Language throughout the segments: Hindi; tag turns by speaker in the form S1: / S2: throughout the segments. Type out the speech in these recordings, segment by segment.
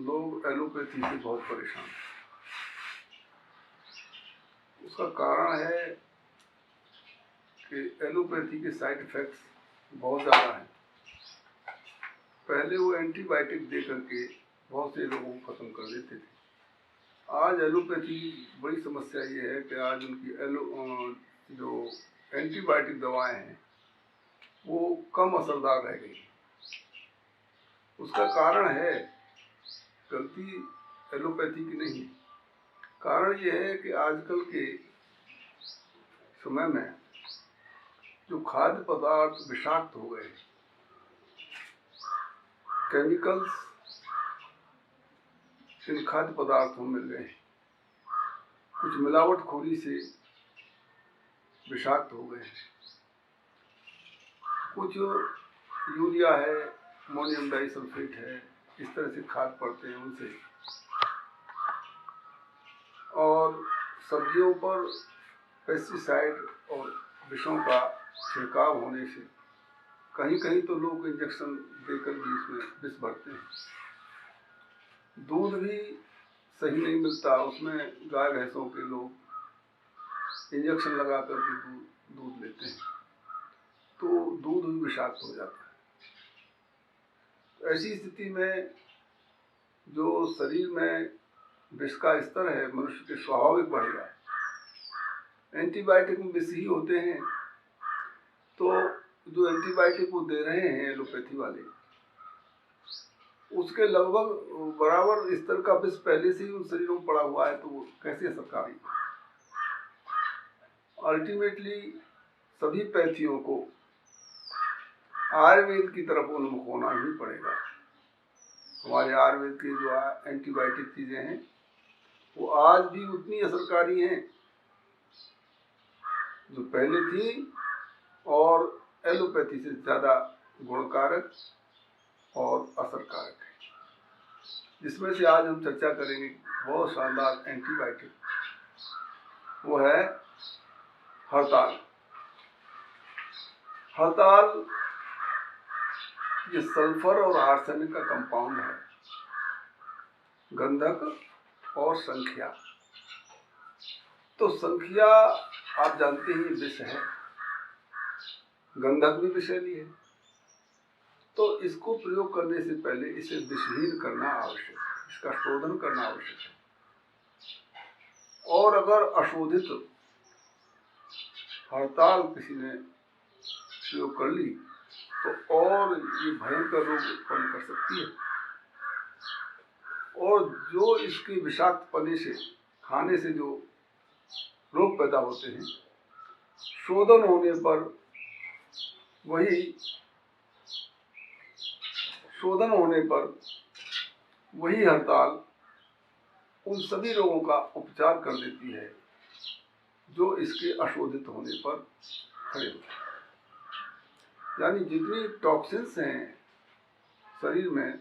S1: लोग एलोपैथी से बहुत परेशान हैं। उसका कारण है कि एलोपैथी के साइड इफ़ेक्ट्स बहुत ज़्यादा हैं। पहले वो एंटीबायोटिक दे करके बहुत से लोगों को ख़त्म कर देते थे। आज एलोपैथी बड़ी समस्या ये है कि आज उनकी जो एंटीबायोटिक दवाएं हैं वो कम असरदार रह गई। उसका कारण है, गलती एलोपैथी की नहीं, कारण ये है कि आजकल के समय में जो खाद्य पदार्थ विषाक्त हो गए, केमिकल्स इन खाद्य पदार्थों में मिल गए, कुछ मिलावटखोरी से विषाक्त हो गए, कुछ यूरिया है, अमोनियम डाइसल्फेट है, इस तरह से खाद पड़ते हैं उनसे, और सब्जियों पर पेस्टिसाइड और विषों का छिड़काव होने से कहीं कहीं तो लोग इंजेक्शन देकर भी इसमें विष भरते हैं। दूध भी सही नहीं मिलता, उसमें गाय भैंसों के लोग इंजेक्शन लगा करके दूध लेते हैं, तो दूध भी विषाक्त हो जाता है। ऐसी स्थिति में जो शरीर में विष का स्तर है मनुष्य के स्वाभाविक बढ़ेगा। एंटीबायोटिक में विष ही होते हैं, तो जो एंटीबायोटिक वो दे रहे हैं एलोपैथी वाले, उसके लगभग बराबर स्तर का विष पहले से ही उन शरीरों में पड़ा हुआ है, तो वो कैसे असरकारी। अल्टीमेटली सभी पैथियों को आयुर्वेद की तरफ उन्मुख होना ही पड़ेगा। हमारे आयुर्वेद की जो एंटीबायोटिक चीज़ें हैं वो आज भी उतनी असरकारी हैं जो पहले थी, और एलोपैथी से ज़्यादा गुणकारक और असरकारक है। जिसमें से आज हम चर्चा करेंगे बहुत शानदार एंटीबायोटिक, वो है हड़ताल। हड़ताल ये सल्फर और आर्सेनिक का कंपाउंड है, गंधक और संख्या। तो संख्या आप जानते ही विष है, गंधक भी विषैली है, तो इसको प्रयोग करने से पहले इसे विषहीन करना आवश्यक है, इसका शोधन करना आवश्यक है। और अगर अशोधित हड़ताल किसी ने प्रयोग कर ली तो और ये भयंकर रोग उत्पन्न कर सकती है। और जो इसके विषाक्त पने से, खाने से जो रोग पैदा होते हैं, शोधन होने पर वही हड़ताल उन सभी रोगों का उपचार कर देती है जो इसके अशोधित होने पर खड़े होते हैं। यानी जितनी टॉक्सिन्स हैं शरीर में,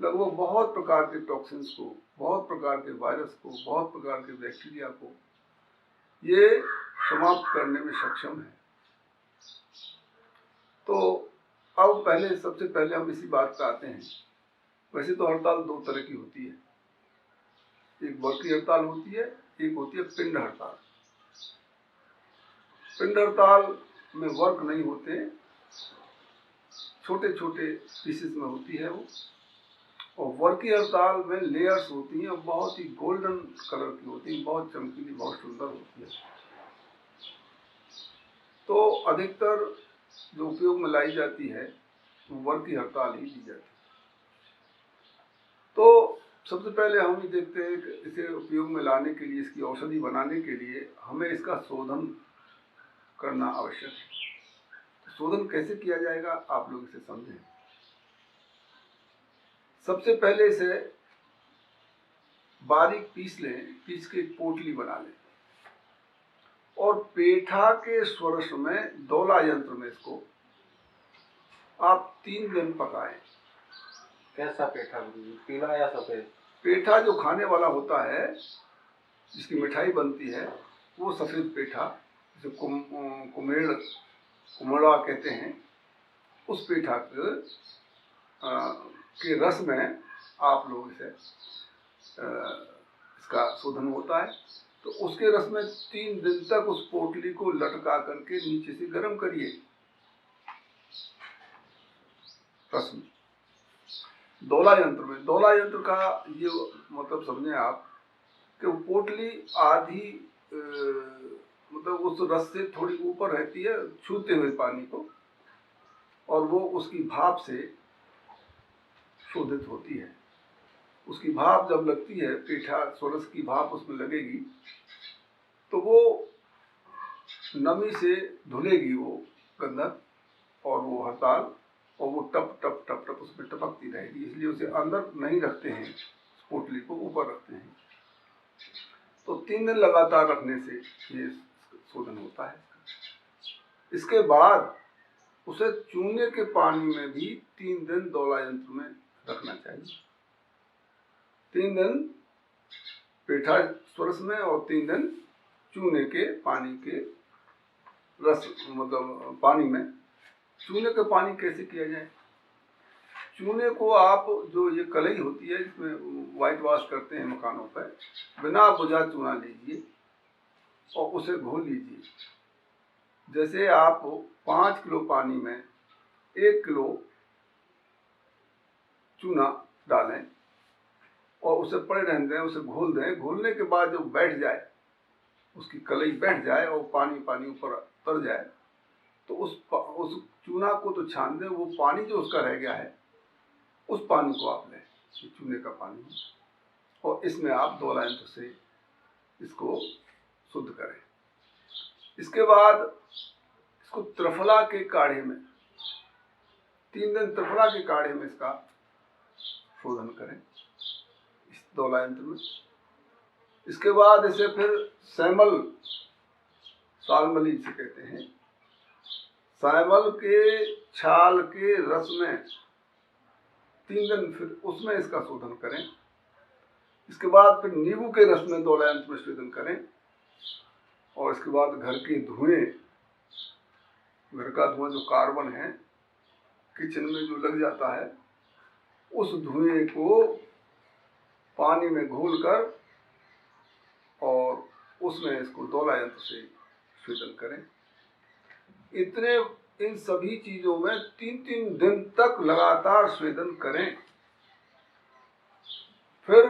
S1: लगभग बहुत प्रकार के टॉक्सिन्स को, बहुत प्रकार के वायरस को, बहुत प्रकार के बैक्टीरिया को ये समाप्त करने में सक्षम है। तो अब सबसे पहले हम इसी बात पर आते हैं। वैसे तो हड़ताल दो तरह की होती है, एक वर्की हड़ताल होती है, एक होती है पिंड हड़ताल। पिंड हड़ताल में वर्क नहीं होते, छोटे छोटे पीसेस में होती है वो। और वर्की हड़ताल में लेयर्स होती हैं, बहुत ही गोल्डन कलर की होती हैं, बहुत चमकीली, बहुत सुंदर होती है। तो अधिकतर जो उपयोग में लाई जाती है वो वर्की हड़ताल ही दी जाती है। तो सबसे पहले हम ये देखते हैं कि इसे उपयोग में लाने के लिए, इसकी औषधि बनाने के लिए हमें इसका शोधन करना आवश्यक है। शोधन कैसे किया जाएगा, आप लोग इसे समझें। सबसे पहले इसे बारीक पीस लें, पीस के एक पोटली बना लें, और पेठा के स्वरस में दौला यंत्र में इसको आप 3 दिन पकाएं।
S2: कैसा पेठा, पीला या सफेद?
S1: पेठा जो खाने वाला होता है, जिसकी मिठाई बनती है, वो सफेद पेठा, जिसे कुम्हड़ा कहते हैं, उस पेठा के रस में आप लोग इसे इसका शोधन होता है। तो उसके रस में 3 दिन तक उस पोटली को लटका करके नीचे से गर्म करिए रस में। दोला यंत्र में, दोला यंत्र का ये मतलब समझे आप कि वो पोटली आधी मतलब उस रस से थोड़ी ऊपर रहती है छूते हुए पानी को, और वो उसकी भाप से शोधित होती है। उसकी भाप जब लगती है, पेठा सोरस की भाप उसमें लगेगी तो वो नमी से धुलेगी वो गंधक और वो हड़ताल, और वो टप टप टप टप उसमें टपकती रहेगी। इसलिए उसे अंदर नहीं रखते हैं, पोटली को ऊपर रखते हैं। तो 3 दिन लगातार रखने से ये शोधन होता है। इसके बाद उसे चूने के पानी में भी 3 दिन दोला यंत्र में रखना चाहिए। 3 दिन पेठा स्वरस में और 3 दिन चूने के पानी के रस मतलब पानी में। चूने के पानी कैसे किया जाए? चूने को आप जो ये कलई होती है जिसमें वाइट वॉश करते हैं मकानों पर, बिना बुझा चूना लीजिए और उसे घोल लीजिए। जैसे आप 5 किलो पानी में 1 किलो चूना डालें और उसे पड़े रहने दें, उसे घोल दें। घोलने के बाद जब बैठ जाए, उसकी कलई बैठ जाए और पानी पानी ऊपर तर जाए, तो उस चूना को तो छान दें। वो पानी जो उसका रह गया है उस पानी को आप लें, चूने का पानी, और इसमें आप दोला यंत्र से इसको शुद्ध करें। इसके बाद इसको त्रिफला के काढ़े में 3 दिन त्रिफला के काढ़े में इसका शोधन करें इस दोला यंत्र में। इसके बाद इसे फिर सैमल, सालमली से कहते हैं, सैमल के छाल के रस में 3 दिन फिर उसमें इसका शोधन करें। इसके बाद फिर नींबू के रस में दोला यंत्र में शोधन करें। और इसके बाद घर के धुएं, घर का धुआं जो कार्बन है किचन में जो लग जाता है, उस धुएं को पानी में घोलकर और उसमें इसको दोला यंत्र से शोधन करें। इन सभी चीजों में 3-3 दिन तक लगातार शोधन करें। फिर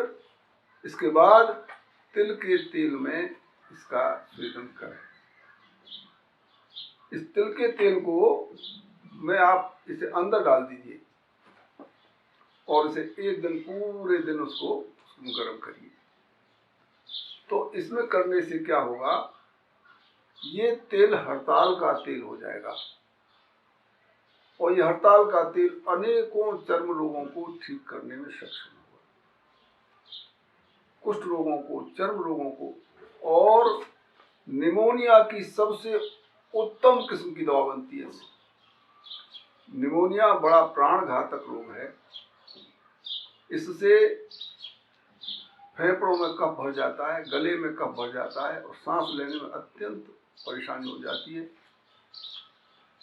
S1: इसके बाद तिल के तेल में इसका शोधन करें। इस तिल के तेल को में आप इसे अंदर डाल दीजिए और इसे 1 दिन पूरे दिन उसको गर्म करिए। तो इसमें करने से क्या होगा, ये तेल हड़ताल का तेल हो जाएगा, और ये हड़ताल का तेल अनेकों चर्म रोगों को ठीक करने में सक्षम होगा। कुष्ठ रोगों को, चर्म रोगों को, और निमोनिया की सबसे उत्तम किस्म की दवा बनती है। निमोनिया बड़ा प्राणघातक रोग है। इससे फेफड़ों में कफ भर जाता है, गले में कफ भर जाता है और सांस लेने में अत्यंत परेशानी हो जाती है,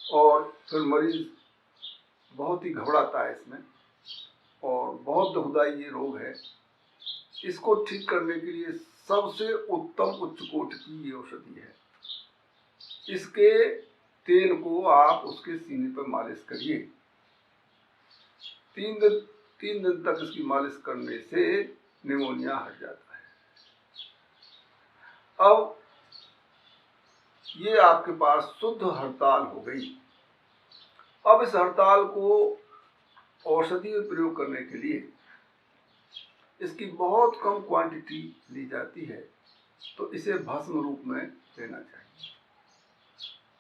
S1: और फिर मरीज बहुत ही घबराता है इसमें, और बहुत दुखदायी ये रोग है। इसको ठीक करने के लिए सबसे उत्तम उच्च कोटि की ये औषधि है। इसके तेल को आप उसके सीने पर मालिश करिए। 3 दिन तक इसकी मालिश करने से निमोनिया हट जाता है। अब ये आपके पास शुद्ध हड़ताल हो गई। अब इस हड़ताल को औषधि में प्रयोग करने के लिए इसकी बहुत कम क्वांटिटी ली जाती है, तो इसे भस्म रूप में लेना चाहिए।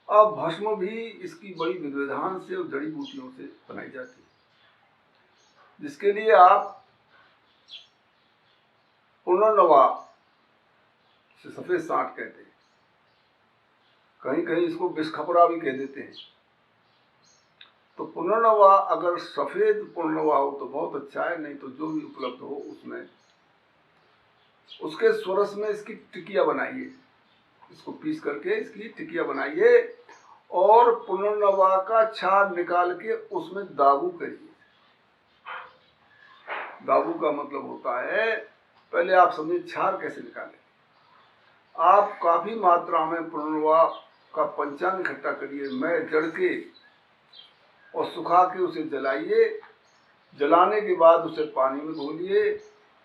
S1: अब भस्म भी इसकी बड़ी विविधान से और जड़ी बूटियों से बनाई जाती है, जिसके लिए आप पुनर्नवा से सफेद सांठ कहते हैं, कहीं कहीं इसको बिस्खपरा भी कह देते हैं। तो पुनर्नवा, अगर सफेद पुनर्नवा हो तो बहुत अच्छा है, नहीं तो जो भी उपलब्ध हो उसमें उसके स्वरस में इसकी टिकिया बनाइए। इसको पीस करके इसकी टिकिया बनाइए और पुनर्नवा का छाल निकाल के उसमें दागू करिए। दाबू का मतलब होता है, पहले आप समझिए क्षार कैसे निकालें। आप काफी मात्रा में पुनर्वा का पंचांग इकट्ठा करिए, मैं जड़ के और सुखा के उसे जलाइए। जलाने के बाद उसे पानी में घोलिए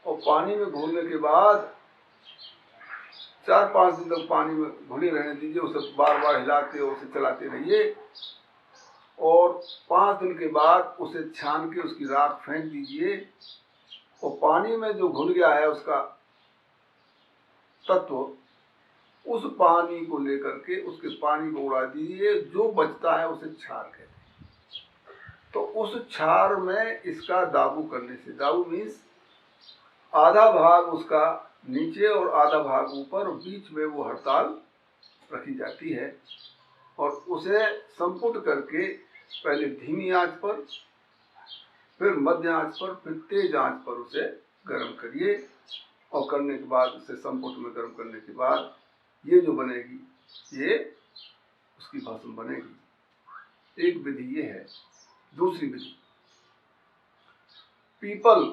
S1: और पानी में घोलने के बाद 4-5 दिन तक पानी में घुले रहने दीजिए। उसे बार बार हिलाते और उसे चलाते रहिए और 5 दिन के बाद उसे छान के उसकी राख फेंक दीजिए और पानी में जो घुल गया है उसका तत्व, उस पानी को लेकर के उसके पानी को उड़ा दीजिए। जो बचता है उसे क्षार कहते हैं। तो उस क्षार में इसका दाबू करने से, दाबू मीन्स आधा भाग उसका नीचे और आधा भाग ऊपर, बीच में वो हड़ताल रखी जाती है और उसे संपुट करके पहले धीमी आंच पर, फिर मध्य आंच पर, फिर तेज आंच पर उसे गर्म करिए और करने के बाद उसे संपुट में गर्म करने के बाद ये जो बनेगी, ये उसकी भस्म बनेगी। एक विधि ये है। दूसरी विधि, पीपल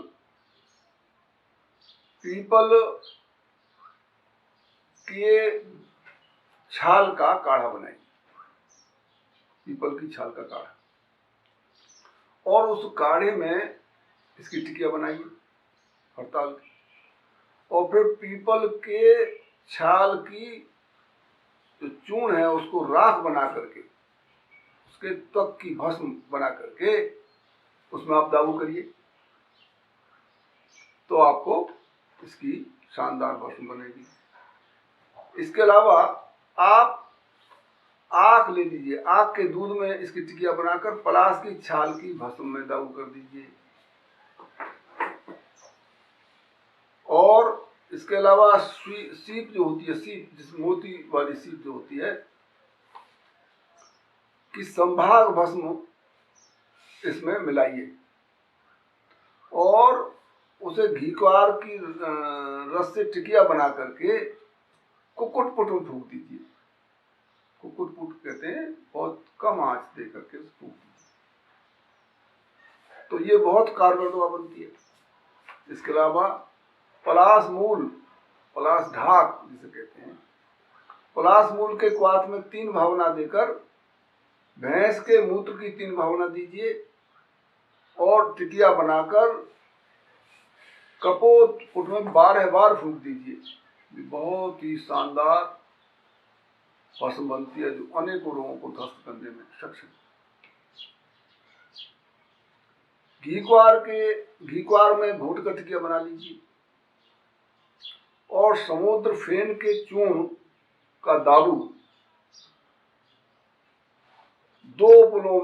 S1: के छाल का काढ़ा बनाइए, पीपल की छाल का काढ़ा, और उस काढ़े में इसकी टिकिया बनाइए हड़ताल की, और फिर पीपल के छाल की जो चूर्ण है उसको राख बना करके, उसके त्वक की भस्म बना करके उसमें आप दाबू करिए, तो आपको इसकी शानदार भस्म बनेगी। इसके अलावा आप आक ले लीजिए, आक के दूध में इसकी टिकिया बनाकर पलाश की छाल की भस्म में दाबू कर दीजिए। और इसके अलावा सीप जो होती है, सीप जिस मोती वाली सीप जो होती है, कि संभाग भस्म इसमें मिलाइए और उसे घीक्वार की रस से टिकिया बना करके कुकुट पुट में फूंक दीजिए। कुकुट पुट कहते हैं, बहुत कम आंच दे करके उसको फूंक दीजिए, तो ये बहुत कारगर दवा बनती है। इसके अलावा पलाश मूल, पलाश ढाक जिसे कहते हैं, पलाश मूल के क्वाथ में 3 भावना देकर भैंस के मूत्र की 3 भावना दीजिए और टिकिया बनाकर कपोत पुट में 12 बार फूंक दीजिए। बहुत ही शानदार भस्म बनती है जो अनेकों रोगों को ध्वस्त करने में सक्षम है। घीक्वार में घोट का टिकिया बना लीजिए और समुद्र फेन के चूर्ण का दाबू 2 पुलों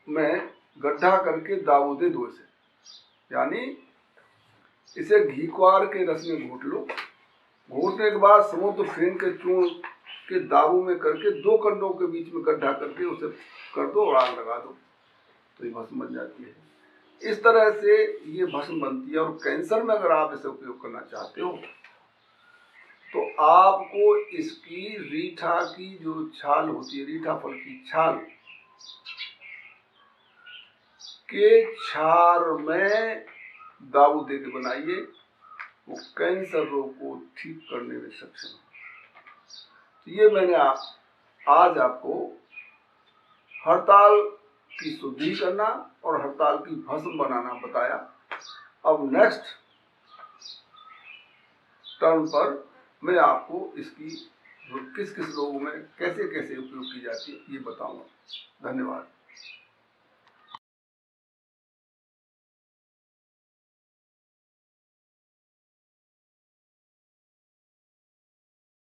S1: में गड्ढा करके दाबू दे दो इसे, यानी इसे घीक्वार के रस में घोट लो। घोटने के बाद समुद्र फेन के चूर्ण के दाबू में करके 2 कंडों के बीच में गड्ढा करके उसे कर दो और आग लगा दो, तो ये भस्म बन जाती है। इस तरह से ये भस्म बनती है। और कैंसर में अगर आप इसे उपयोग करना चाहते हो तो आपको इसकी रीठा की जो छाल होती है, रीठा फल की छाल के क्षार में दाबू दे के बनाइए, वो कैंसर रोग को ठीक करने में सक्षम है। तो ये मैंने आज आपको हड़ताल की शुद्धि करना और हड़ताल की भस्म बनाना बताया। अब नेक्स्ट टर्म पर मैं आपको इसकी किस किस रोगों में कैसे कैसे उपयोग की जाती है ये बताऊंगा। धन्यवाद।